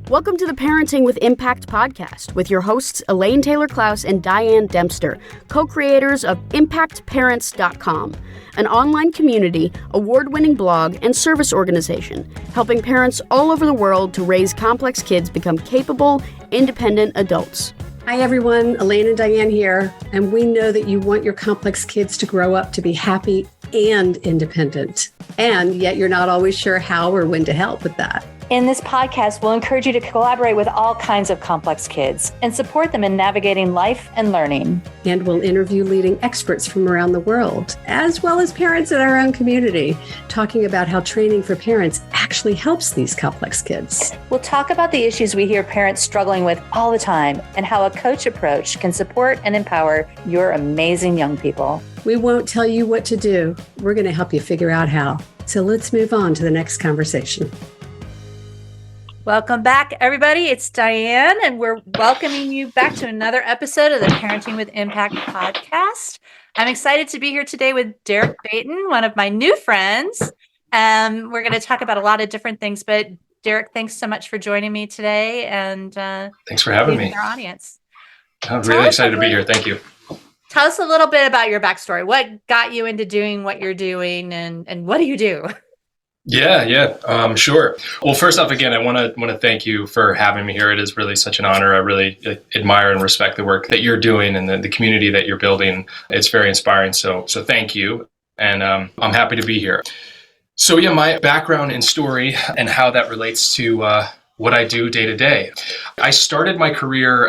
Welcome to the Parenting with Impact podcast with your hosts Elaine, Taylor-Klaus, and Diane, Dempster, co-creators of ImpactParents.com, an online community, award-winning blog, and service organization helping parents all over the world to raise complex kids become capable, independent adults. Hi everyone, Elaine and Diane here, and we know that you want your complex kids to grow up to be happy and independent, and yet you're not always sure how or when to help with that. In this podcast, we'll encourage you to collaborate with all kinds of complex kids and support them in navigating life and learning. And we'll interview leading experts from around the world, as well as parents in our own community, talking about how training for parents actually helps these complex kids. We'll talk about the issues we hear parents struggling with all the time and how a coach approach can support and empower your amazing young people. We won't tell you what to do. We're going to help you figure out how. So let's move on to the next conversation. Welcome back, everybody. It's Diane, and we're welcoming you back to another episode of the Parenting with Impact podcast. I'm excited to be here today with Derek Baynton, one of my new friends. We're going to talk about a lot of different things, but Derek, thanks so much for joining me today. And thanks for having me. Our audience. I'm really excited to be here. Thank you. Tell us a little bit about your backstory. What got you into doing what you're doing, and what do you do? Sure. Well, first off, again, I want to thank you for having me here. It is really such an honor. I really admire and respect the work that you're doing and the community that you're building. It's very inspiring. So thank you. And I'm happy to be here. So yeah, my background and story and how that relates to what I do day to day. I started my career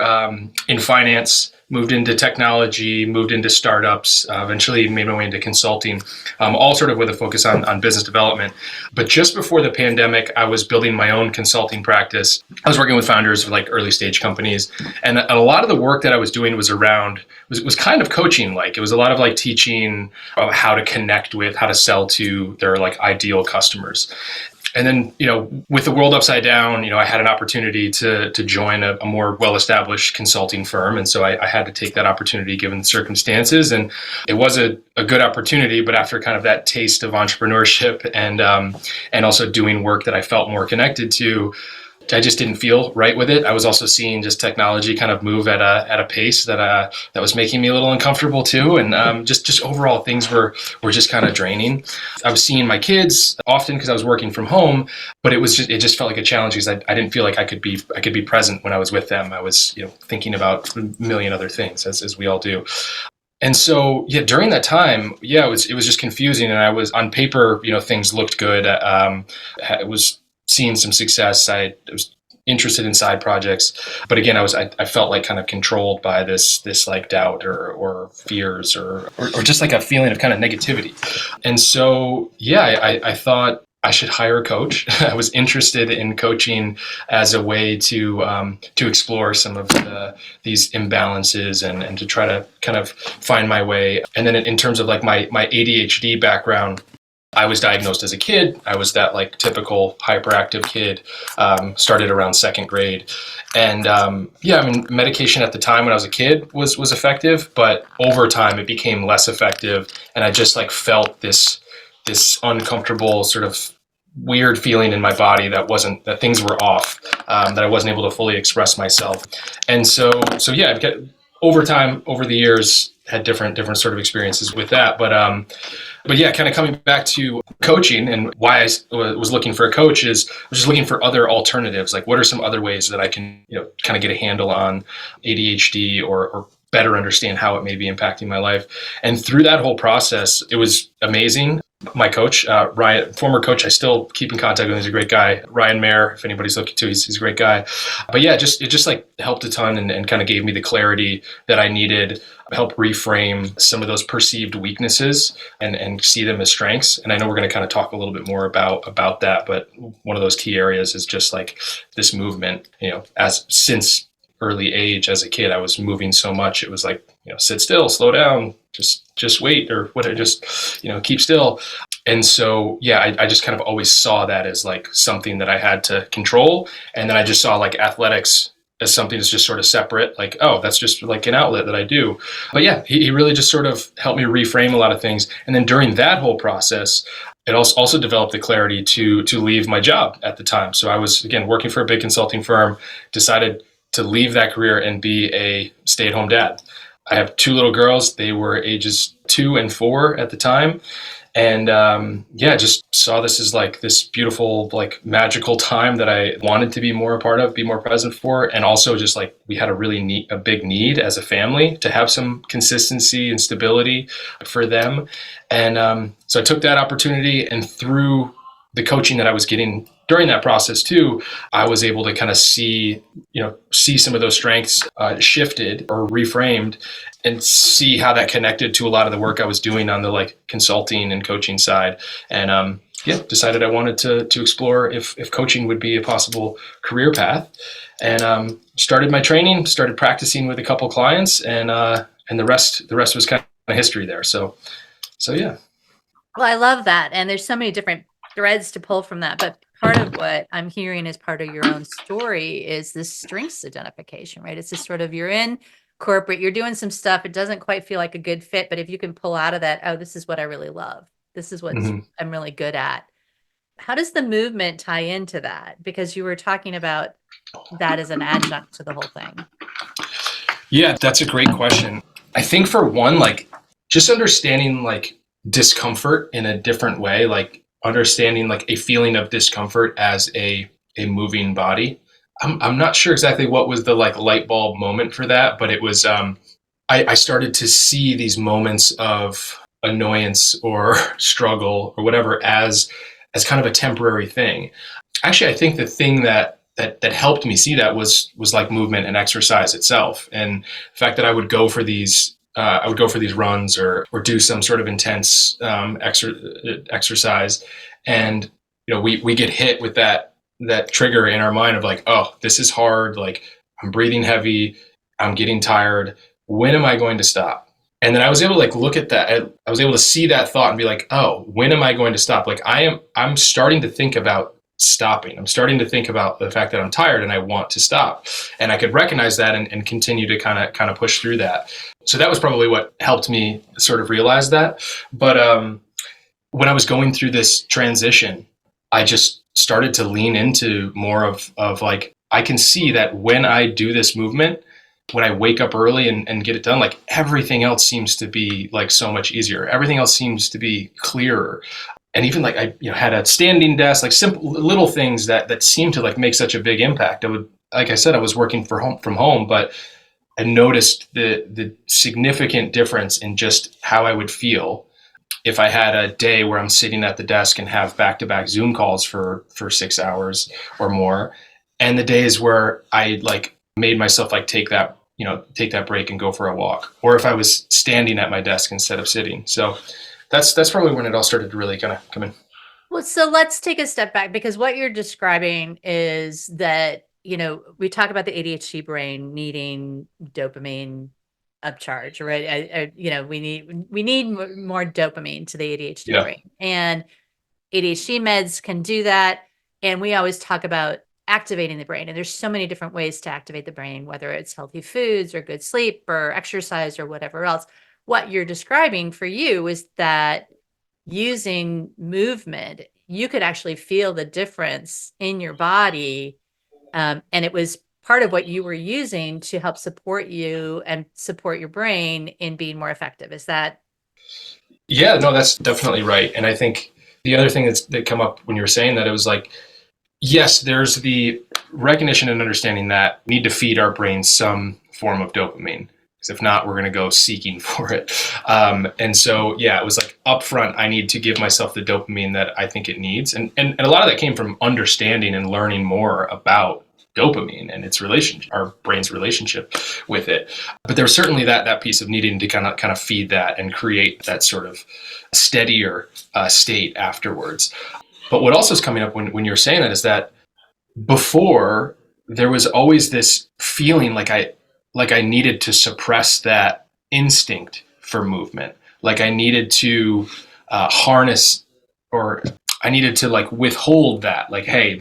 in finance, moved into technology, moved into startups, eventually made my way into consulting, all sort of with a focus on business development. But just before the pandemic, I was building my own consulting practice. I was working with founders of like early stage companies. And a lot of the work that I was doing was kind of coaching like. It was a lot of like teaching how to connect with, how to sell to their like ideal customers. And then, with the world upside down, I had an opportunity to join a more well-established consulting firm. And so I had to take that opportunity given the circumstances. And it was a good opportunity, but after kind of that taste of entrepreneurship and also doing work that I felt more connected to, I just didn't feel right with it. I was also seeing just technology kind of move at a pace that was making me a little uncomfortable too, and just overall things were just kind of draining. I was seeing my kids often because I was working from home, but it just felt like a challenge because I didn't feel like I could be present when I was with them. I was thinking about a million other things as we all do. And so, during that time, it was just confusing, and I was on paper, things looked good. It was seeing some success. I was interested in side projects, but again, I felt like kind of controlled by this like doubt or fears or just like a feeling of kind of negativity. And so, I thought I should hire a coach. I was interested in coaching as a way to explore some of these imbalances and to try to kind of find my way. And then in terms of like my ADHD background, I was diagnosed as a kid. I was that like typical hyperactive kid, started around second grade. And medication at the time when I was a kid was effective, but over time it became less effective. And I just like felt this uncomfortable sort of weird feeling in my body that things were off, that I wasn't able to fully express myself. And so I've got over the years had different sort of experiences with that. But kind of coming back to coaching and why I was looking for a coach is I was just looking for other alternatives. Like, what are some other ways that I can, kind of get a handle on ADHD or better understand how it may be impacting my life. And through that whole process, it was amazing. My coach, Ryan, former coach, I still keep in contact with him. He's a great guy. Ryan Mayer, if anybody's looking to, he's a great guy. But it just like helped a ton and kind of gave me the clarity that I needed, help reframe some of those perceived weaknesses and see them as strengths. And I know we're going to kind of talk a little bit more about that, but one of those key areas is just like this movement, since early age as a kid, I was moving so much. It was like, sit still, slow down, just wait, or whatever, just, keep still. And so, I just kind of always saw that as like something that I had to control. And then I just saw like athletics as something that's just sort of separate, like, oh, that's just like an outlet that I do. But he really just sort of helped me reframe a lot of things. And then during that whole process, it also developed the clarity to leave my job at the time. So I was, again, working for a big consulting firm, decided to leave that career and be a stay-at-home dad. I have two little girls. They were ages 2 and 4 at the time. And just saw this as like this beautiful, like magical time that I wanted to be more a part of, be more present for. And also just like we had a big need as a family to have some consistency and stability for them. And so I took that opportunity, and through the coaching that I was getting during that process too, I was able to kind of see some of those strengths shifted or reframed, and see how that connected to a lot of the work I was doing on the like consulting and coaching side. And decided I wanted to explore if coaching would be a possible career path. And started my training, started practicing with a couple clients, and the rest was kind of history there. So yeah. Well, I love that. And there's so many different threads to pull from that. But part of what I'm hearing as part of your own story is this strengths identification, right? It's just sort of, you're in corporate, you're doing some stuff. It doesn't quite feel like a good fit, but if you can pull out of that, oh, this is what I really love. This is what I'm really good at. How does the movement tie into that? Because you were talking about that as an adjunct to the whole thing. Yeah, that's a great question. I think for one, like just understanding like discomfort in a different way, like understanding like a feeling of discomfort as a moving body. I'm not sure exactly what was the like light bulb moment for that, but it was, I started to see these moments of annoyance or struggle or whatever as kind of a temporary thing. Actually, I think the thing that helped me see that was like movement and exercise itself. And the fact that I would go for these runs or do some sort of intense exercise, and we get hit with that trigger in our mind of like, oh, this is hard, like I'm breathing heavy, I'm getting tired, when am I going to stop? And then I was able to like look at that, I was able to see that thought and be like, oh, when am I going to stop? Like I'm starting to think about stopping. I'm starting to think about the fact that I'm tired and I want to stop. And I could recognize that and continue to kind of push through that. So that was probably what helped me sort of realize that. But when I was going through this transition, I just started to lean into more of like, I can see that when I do this movement, when I wake up early and get it done, like everything else seems to be like so much easier. Everything else seems to be clearer. And even like I had a standing desk, like simple little things that seemed to like make such a big impact. Like I said, I was working from home, but I noticed the significant difference in just how I would feel if I had a day where I'm sitting at the desk and have back-to-back Zoom calls for 6 hours or more, and the days where I like made myself like take that break and go for a walk, or if I was standing at my desk instead of sitting. So that's probably when it all started to really kind of come in. Well, so let's take a step back, because what you're describing is that, we talk about the ADHD brain needing dopamine upcharge, right? We need more dopamine to the ADHD brain, and ADHD meds can do that. And we always talk about activating the brain, and there's so many different ways to activate the brain, whether it's healthy foods or good sleep or exercise or whatever else. What you're describing for you is that using movement, you could actually feel the difference in your body. And it was part of what you were using to help support you and support your brain in being more effective. Is that? Yeah, no, that's definitely right. And I think the other thing that come up when you were saying that, it was like, yes, there's the recognition and understanding that we need to feed our brains some form of dopamine, because if not, we're going to go seeking for it. And so, yeah, it was like upfront, I need to give myself the dopamine that I think it needs. And a lot of that came from understanding and learning more about dopamine and its relationship, our brain's relationship with it. But there was certainly that piece of needing to kind of feed that and create that sort of steadier state afterwards. But what also is coming up when you're saying that is that before, there was always this feeling like I needed to suppress that instinct for movement. Like I needed to harness, or I needed to like withhold that. Like, hey,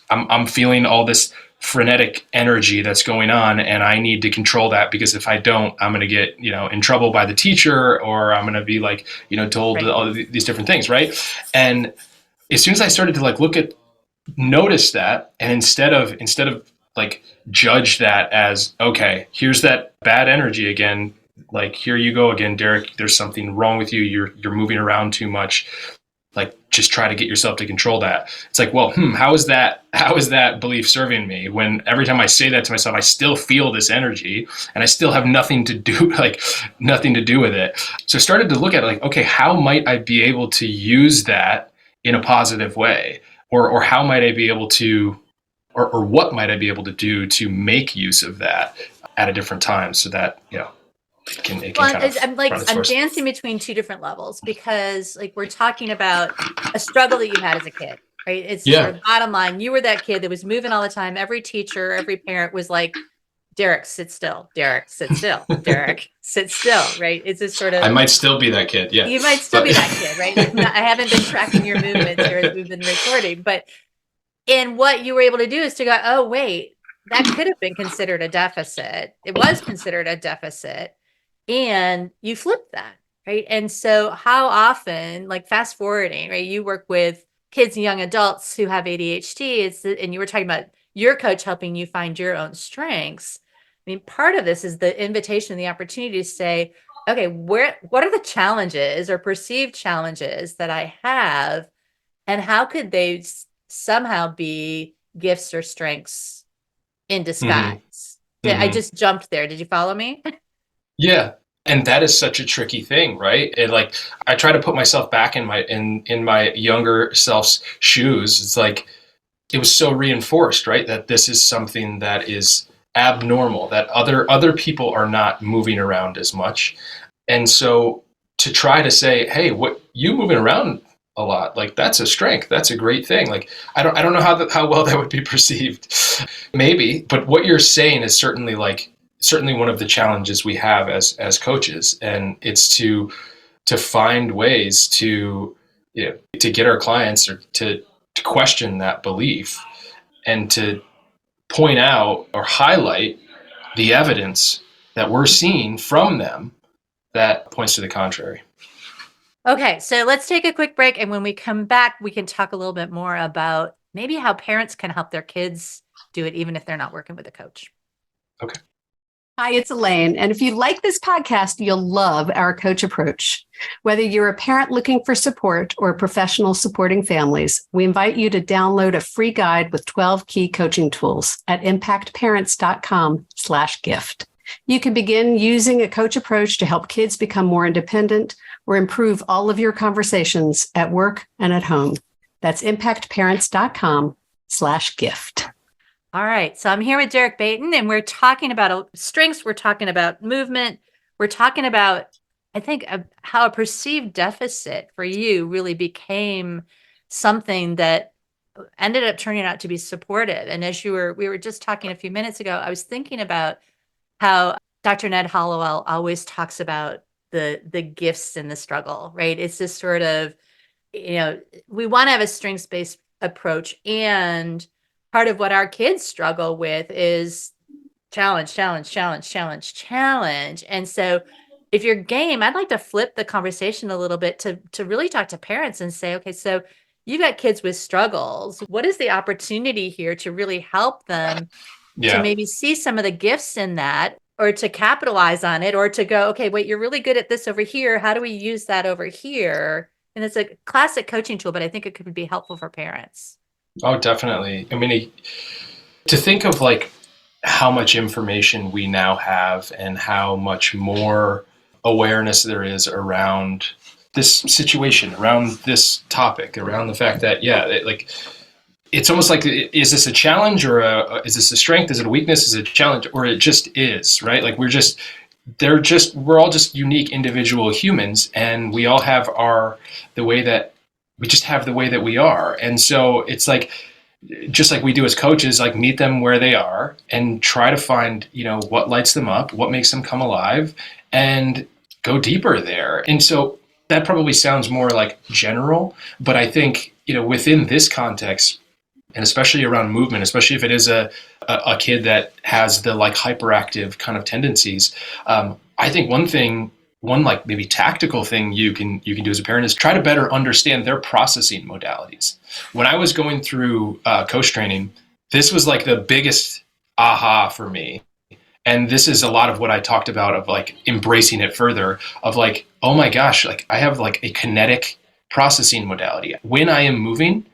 I'm feeling all this frenetic energy that's going on, and I need to control that, because if I don't, I'm going to get, in trouble by the teacher, or I'm going to be like, told Right. all these different things. Right. And as soon as I started to like notice that, and instead of like judge that as, okay, here's that bad energy again, like, here you go again, Derek, there's something wrong with you. You're moving around too much. Like, just try to get yourself to control that. It's like, well, how is that belief serving me, when every time I say that to myself, I still feel this energy and I still have nothing to do with it. So I started to look at like, okay, how might I be able to use that in a positive way? Or how might I be able to, or what might I be able to do to make use of that at a different time, so that, it can kind of I'm dancing between two different levels, because like we're talking about a struggle that you had as a kid, right? It's sort of bottom line. You were that kid that was moving all the time. Every teacher, every parent was like, Derek, sit still. Derek, sit still. Derek, sit still. Right? It's this sort of. I might still be that kid. Yeah, you might still be that kid, right? I haven't been tracking your movements here as we've been recording, and what you were able to do is to go, oh wait, that could have been considered a deficit. It was considered a deficit. And you flip that, right? And so how often, like fast forwarding, right? You work with kids and young adults who have ADHD, and you were talking about your coach helping you find your own strengths. I mean, part of this is the invitation and the opportunity to say, okay, what are the challenges or perceived challenges that I have, and how could they somehow be gifts or strengths in disguise? I just jumped there. Did you follow me? Yeah. And that is such a tricky thing, right? And like, I try to put myself back in my younger self's shoes. It's like, it was so reinforced, right? That this is something that is abnormal, that other people are not moving around as much. And so to try to say, hey, what you moving around a lot, like, that's a strength. That's a great thing. Like, I don't know how well that would be perceived, maybe, but what you're saying is certainly one of the challenges we have as coaches, and it's to find ways to get our clients or to question that belief, and to point out or highlight the evidence that we're seeing from them that points to the contrary. Okay, so let's take a quick break, and when we come back, we can talk a little bit more about maybe how parents can help their kids do it, even if they're not working with a coach. Okay. Hi, it's Elaine. And if you like this podcast, you'll love our coach approach. Whether you're a parent looking for support or a professional supporting families, we invite you to download a free guide with 12 key coaching tools at impactparents.com/gift. You can begin using a coach approach to help kids become more independent or improve all of your conversations at work and at home. That's impactparents.com/gift. All right. So I'm here with Derek Baynton, and we're talking about strengths. We're talking about movement. We're talking about, I think, how a perceived deficit for you really became something that ended up turning out to be supportive. And as we were just talking a few minutes ago, I was thinking about how Dr. Ned Hollowell always talks about the gifts in the struggle, right? It's this sort of, we want to have a strengths-based approach, and part of what our kids struggle with is challenge. And so if you're game, I'd like to flip the conversation a little bit to really talk to parents and say, okay, so you've got kids with struggles. What is the opportunity here to really help them to maybe see some of the gifts in that, or to capitalize on it, or to go, okay, wait, you're really good at this over here. How do we use that over here? And it's a classic coaching tool, but I think it could be helpful for parents. Oh, definitely. I mean, to think of like how much information we now have and how much more awareness there is around this situation, around this topic, around the fact that, it's almost like, is this a challenge or is this a strength? Is it a weakness? Is it a challenge? Or it just is, right? Like we're all just unique individual humans, and we all have the way that we are. And so it's like, just like we do as coaches, like meet them where they are and try to find, what lights them up, what makes them come alive, and go deeper there. And so that probably sounds more like general, but I think, within this context, and especially around movement, especially if it is a kid that has the like hyperactive kind of tendencies. I think one like maybe tactical thing you can do as a parent is try to better understand their processing modalities. When I was going through coach training, this was like the biggest aha for me. And this is a lot of what I talked about of like embracing it further of like, oh my gosh, like I have like a kinetic processing modality. When I am moving,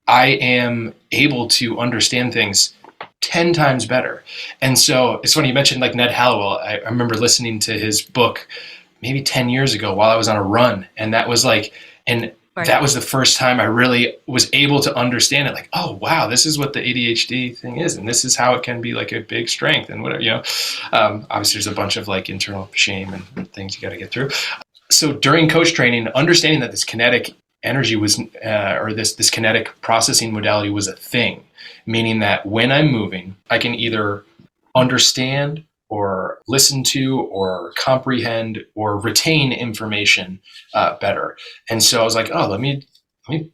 I am able to understand things 10 times better. And so it's funny you mentioned like Ned Hallowell. I remember listening to his book maybe 10 years ago while I was on a run. And that was like, and that was the first time I really was able to understand it. Like, oh, wow, this is what the ADHD thing is. And this is how it can be like a big strength and whatever, obviously there's a bunch of like internal shame and things you got to get through. So during coach training, understanding that this kinetic energy was, or this kinetic processing modality was a thing, meaning that when I'm moving, I can either understand or listen to or comprehend or retain information better. And so I was like, oh, let me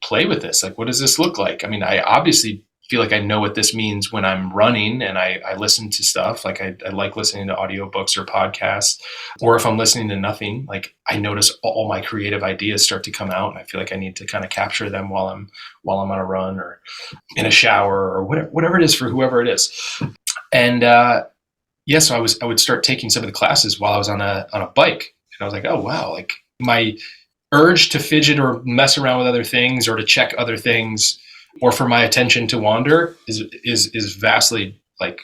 play with this. Like, what does this look like? I mean, I obviously feel like I know what this means when I'm running and I listen to stuff. Like I like listening to audiobooks or podcasts, or if I'm listening to nothing, like I notice all my creative ideas start to come out and I feel like I need to kind of capture them while I'm on a run or in a shower or whatever it is for whoever it is. And, so I would start taking some of the classes while I was on a bike. And I was like, oh, wow, like my urge to fidget or mess around with other things or to check other things or for my attention to wander is vastly like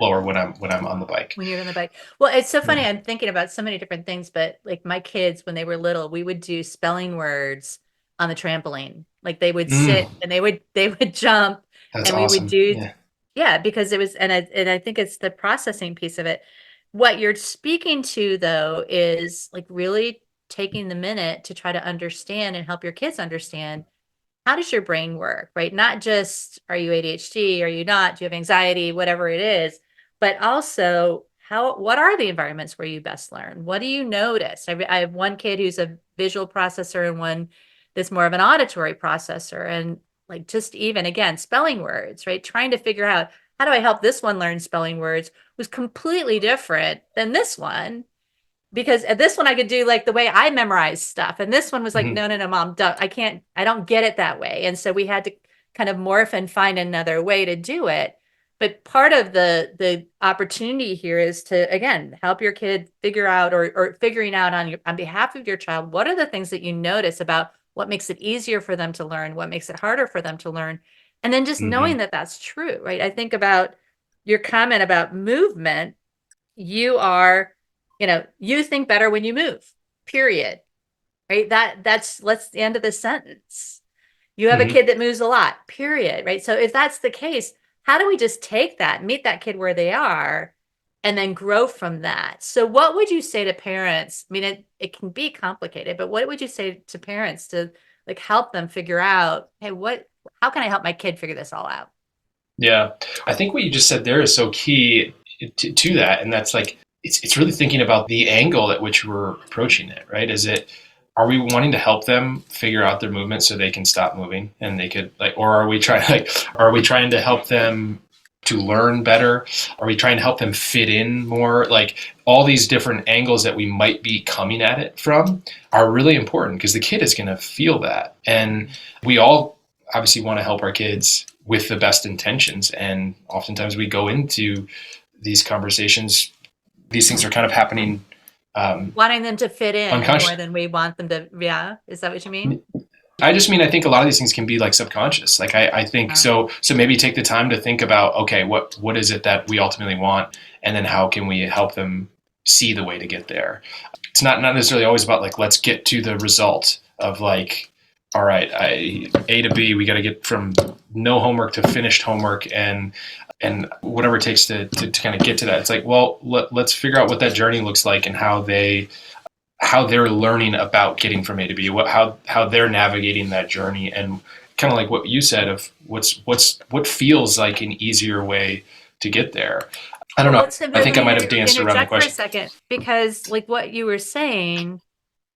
lower when I'm on the bike. When you're on the bike. Well, it's so funny. I'm thinking about so many different things, but like my kids, when they were little, we would do spelling words on the trampoline. Like they would sit and they would jump. That's and we awesome. would do Yeah, because it was, and I think it's the processing piece of it. What you're speaking to, though, is like really taking the minute to try to understand and help your kids understand how does your brain work, right? Not just are you ADHD, are you not, do you have anxiety, whatever it is, but also what are the environments where you best learn? What do you notice? I have one kid who's a visual processor and one that's more of an auditory processor, and like just even again, spelling words, right? Trying to figure out how do I help this one learn spelling words was completely different than this one. Because at this one I could do like the way I memorize stuff. And this one was like, no, mom, I don't get it that way. And so we had to kind of morph and find another way to do it. But part of the opportunity here is to, again, help your kid figure out or figuring out on behalf of your child, what are the things that you notice about what makes it easier for them to learn, what makes it harder for them to learn. And then just knowing that that's true, right? I think about your comment about movement. You are, you think better when you move, period. Right? That's the end of the sentence. You have a kid that moves a lot, period. Right? So if that's the case, how do we just take that, meet that kid where they are, and then grow from that? So what would you say to parents? I mean, it can be complicated, but what would you say to parents to like help them figure out, hey, how can I help my kid figure this all out? Yeah. I think what you just said there is so key to that. And that's like, it's really thinking about the angle at which we're approaching it, right? Are we wanting to help them figure out their movement so they can stop moving and they could or are we trying to help them to learn better? Are we trying to help them fit in more? Like all these different angles that we might be coming at it from are really important because the kid is going to feel that. And we all obviously want to help our kids with the best intentions. And oftentimes we go into these conversations, these things are kind of happening. Wanting them to fit in more than we want them to. Yeah. Is that what you mean? I just mean, I think a lot of these things can be like subconscious. Like I think so maybe take the time to think about, okay, what is it that we ultimately want? And then how can we help them see the way to get there? It's not necessarily always about like, let's get to the result of like, all right, A to B, we got to get from no homework to finished homework and whatever it takes to kind of get to that. It's like, well, let's figure out what that journey looks like and how they're learning about getting from A to B, how they're navigating that journey, and kind of like what you said of what feels like an easier way to get there. I don't know. I think I might have danced around the question for a second, because like what you were saying,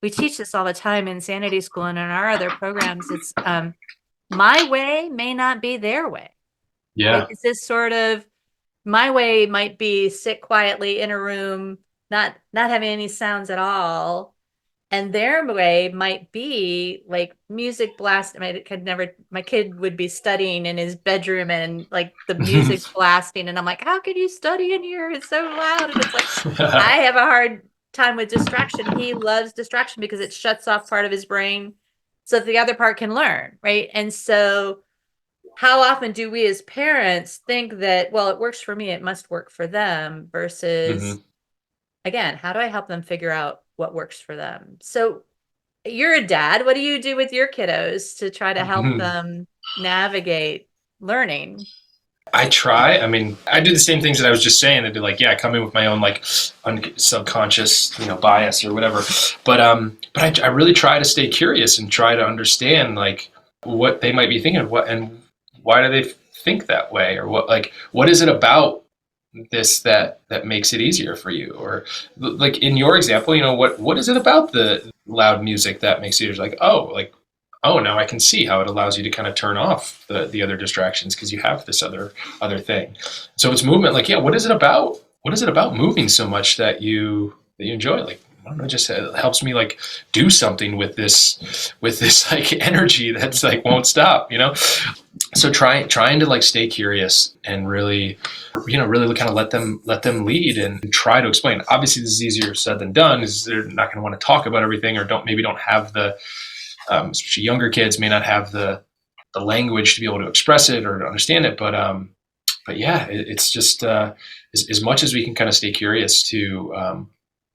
we teach this all the time in Sanity School and in our other programs. It's my way may not be their way. Yeah. Like, is this sort of, my way might be sit quietly in a room, not having any sounds at all. And their way might be like music blast. My kid would be studying in his bedroom and like the music's blasting. And I'm like, how can you study in here? It's so loud. And it's like, I have a hard time with distraction. He loves distraction because it shuts off part of his brain so that the other part can learn. Right. And so how often do we as parents think that, well, it works for me, it must work for them, versus, again, how do I help them figure out what works for them? So you're a dad. What do you do with your kiddos to try to help them navigate learning? I try. I mean, I do the same things that I was just saying. I'd be like, yeah, I come in with my own like subconscious, bias or whatever. But I really try to stay curious and try to understand like what they might be thinking of, and why do they think that way, or what is it about this that makes it easier for you? Or like in your example, what is it about the loud music that makes it like, oh, now I can see how it allows you to kind of turn off the other distractions because you have this other thing. So it's movement. Like, yeah, what is it about moving so much that you enjoy? Like, I don't know, it just helps me like do something with this like energy that's like won't stop, So trying to like stay curious and really kind of let them lead and try to explain. Obviously, this is easier said than done, is they're not going to want to talk about everything, or don't have the especially younger kids may not have the language to be able to express it or to understand it. But yeah, it's just as much as we can kind of stay curious to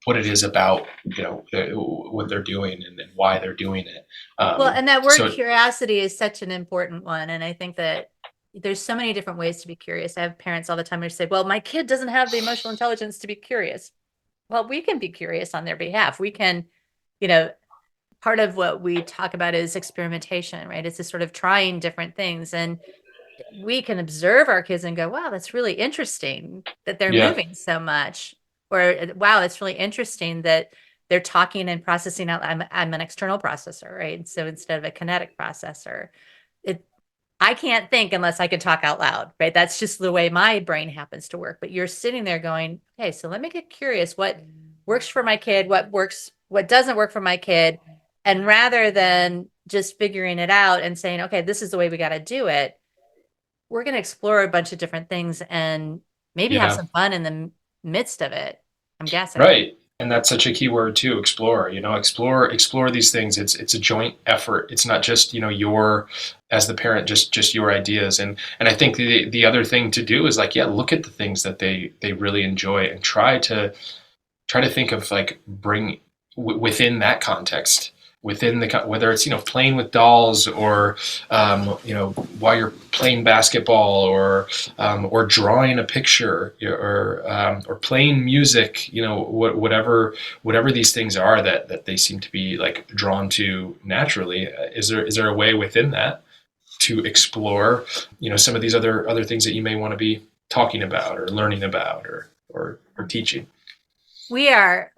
what it is about, what they're doing and why they're doing it. Well, and that word curiosity is such an important one. And I think that there's so many different ways to be curious. I have parents all the time who say, well, my kid doesn't have the emotional intelligence to be curious. Well, we can be curious on their behalf. We can, part of what we talk about is experimentation, right? It's just sort of trying different things. And we can observe our kids and go, wow, that's really interesting that they're moving so much. Or, wow, it's really interesting that they're talking and processing out. I'm an external processor, right? So instead of a kinetic processor, I can't think unless I can talk out loud, right? That's just the way my brain happens to work. But you're sitting there going, okay, so let me get curious. What works for my kid? What doesn't work for my kid? And rather than just figuring it out and saying, okay, this is the way we got to do it, we're going to explore a bunch of different things and maybe have some fun in the midst of it, I'm guessing. Right. And that's such a key word too, explore, explore these things. It's a joint effort. It's not just, your, as the parent, just your ideas. And I think the other thing to do is like, look at the things that they really enjoy and try to think of like within that context, within whether it's, playing with dolls or, while you're playing basketball or drawing a picture or playing music, whatever these things are that they seem to be like drawn to naturally. Is there a way within that to explore, some of these other things that you may want to be talking about or learning about or teaching? We are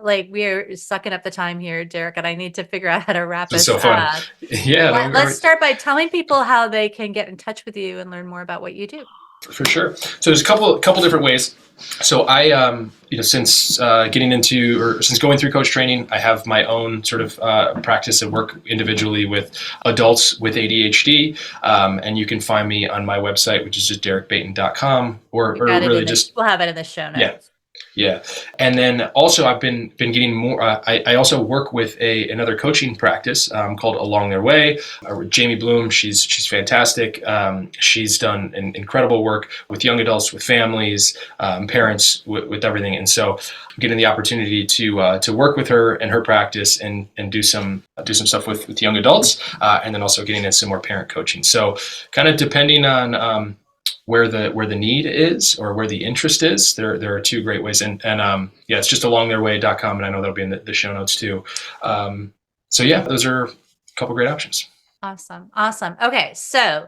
sucking up the time here, Derek, and I need to figure out how to wrap this up. So fun. Yeah. Let's start by telling people how they can get in touch with you and learn more about what you do. For sure. So there's a couple different ways. So I, since since going through coach training, I have my own sort of practice and work individually with adults with ADHD. And you can find me on my website, which is just derekbaynton.com, or really we'll have it in the show notes. Yeah. And then also I've been getting more, I also work with another coaching practice called Along Their Way. Jamie Bloom, she's fantastic. She's done incredible work with young adults, with families, parents, with everything. And so I'm getting the opportunity to work with her and her practice and do some stuff with young adults, and then also getting in some more parent coaching. So kind of depending on where the need is or where the interest is, there are two great ways. And it's just alongtheirway.com, and I know that'll be in the show notes too. Those are a couple great options. Awesome. Okay, so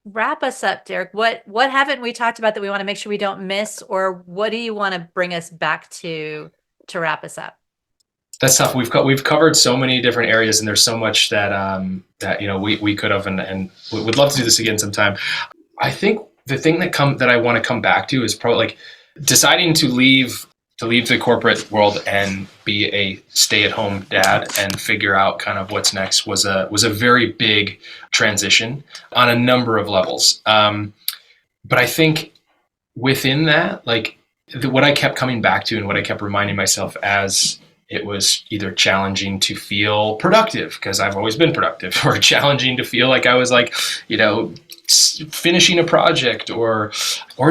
wrap us up, Derek. What haven't we talked about that we want to make sure we don't miss, or what do you want to bring us back to wrap us up? That's tough. We've covered so many different areas, and there's so much that we could have, and would love to do this again sometime. I think the thing that I want to come back to is probably like deciding to leave the corporate world and be a stay-at-home dad and figure out kind of what's next was a very big transition on a number of levels. But I think within that, like what I kept coming back to and what I kept reminding myself as it was either challenging to feel productive because I've always been productive, or challenging to feel like I was like, finishing a project, or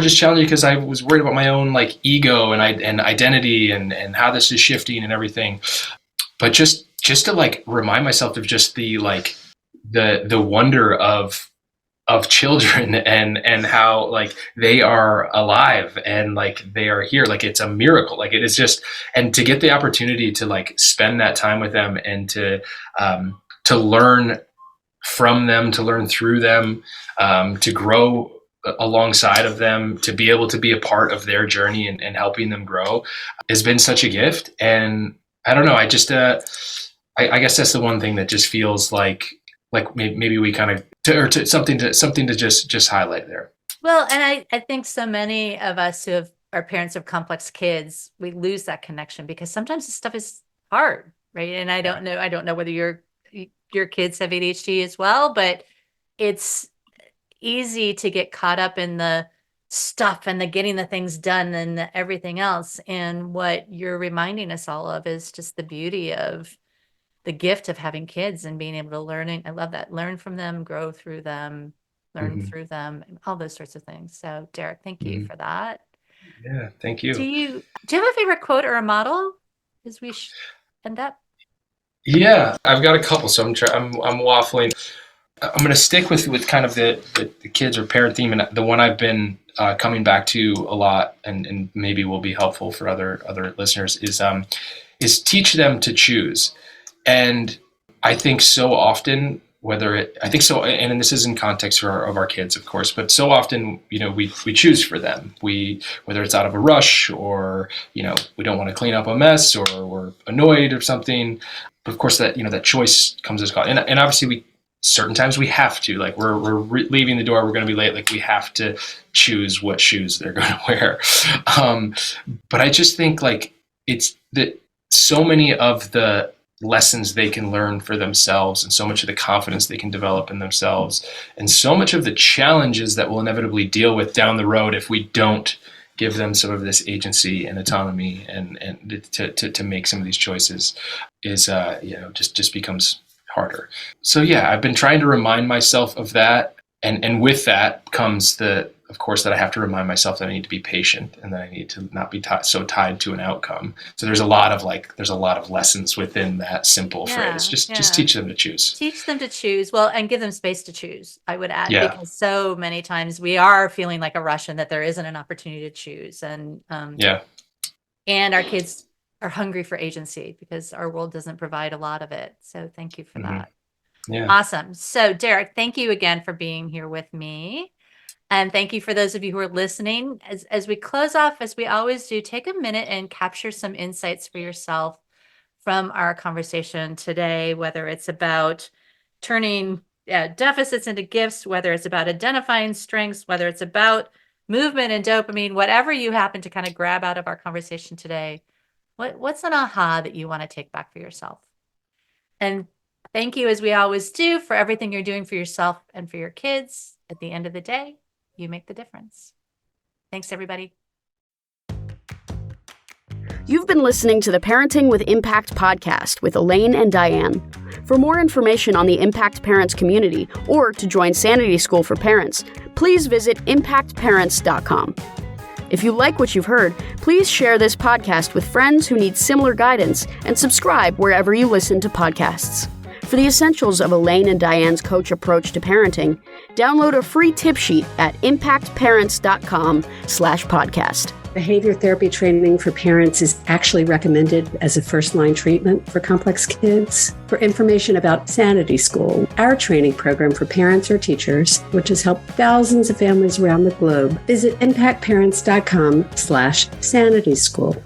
just challenging because I was worried about my own like ego and identity and how this is shifting and everything. But just to like remind myself of just the like the wonder of children and how like they are alive and like they are here, like it's a miracle. Like it is just, and to get the opportunity to like spend that time with them and to learn from them, to learn through them, to grow alongside of them, to be able to be a part of their journey and helping them grow has been such a gift. And I don't know, I just I guess that's the one thing that just feels like maybe we kind of something to just highlight there. Well, and I think so many of us who are parents of complex kids, we lose that connection because sometimes this stuff is hard, right? And I don't know whether your kids have ADHD as well, but it's easy to get caught up in the stuff and the getting the things done and everything else. And what you're reminding us all of is just the beauty of the gift of having kids and being able to I love that, learn from them, grow through them, learn through them, and all those sorts of things. So Derek, thank you for that. Yeah, thank you. Do you have a favorite quote or a model as we end up? Yeah, I've got a couple, so I'm waffling. I'm going to stick with kind of the kids or parent theme, and the one I've been coming back to a lot, and maybe will be helpful for other listeners is teach them to choose. And I think so often, and this is in context of our kids, of course, but so often, we choose for them. Whether it's out of a rush or, we don't want to clean up a mess or we're annoyed or something. But of course that choice comes as cost. And obviously certain times we have to, like we're leaving the door, we're going to be late. Like we have to choose what shoes they're going to wear. But I just think like it's that so many of the lessons they can learn for themselves and so much of the confidence they can develop in themselves and so much of the challenges that we'll inevitably deal with down the road if we don't give them some of this agency and autonomy and to make some of these choices is just becomes harder. So yeah, I've been trying to remind myself of that, and with that comes of course that I have to remind myself that I need to be patient and that I need to not be so tied to an outcome. So there's a lot of lessons within that simple phrase. Just teach them to choose. Teach them to choose. Well, and give them space to choose, I would add, because so many times we are feeling like a rush and that there isn't an opportunity to choose. And and our kids are hungry for agency because our world doesn't provide a lot of it. So thank you for that. Yeah. Awesome. So Derek, thank you again for being here with me. And thank you for those of you who are listening. As we close off, as we always do, take a minute and capture some insights for yourself from our conversation today, whether it's about turning deficits into gifts, whether it's about identifying strengths, whether it's about movement and dopamine, whatever you happen to kind of grab out of our conversation today. What's an aha that you want to take back for yourself? And thank you, as we always do, for everything you're doing for yourself and for your kids. At the end of the day, you make the difference. Thanks, everybody. You've been listening to the Parenting with Impact podcast with Elaine and Diane. For more information on the Impact Parents community or to join Sanity School for Parents, please visit impactparents.com. If you like what you've heard, please share this podcast with friends who need similar guidance and subscribe wherever you listen to podcasts. For the essentials of Elaine and Diane's coach approach to parenting, download a free tip sheet at impactparents.com/podcast. Behavior therapy training for parents is actually recommended as a first-line treatment for complex kids. For information about Sanity School, our training program for parents or teachers, which has helped thousands of families around the globe, visit impactparents.com/sanityschool.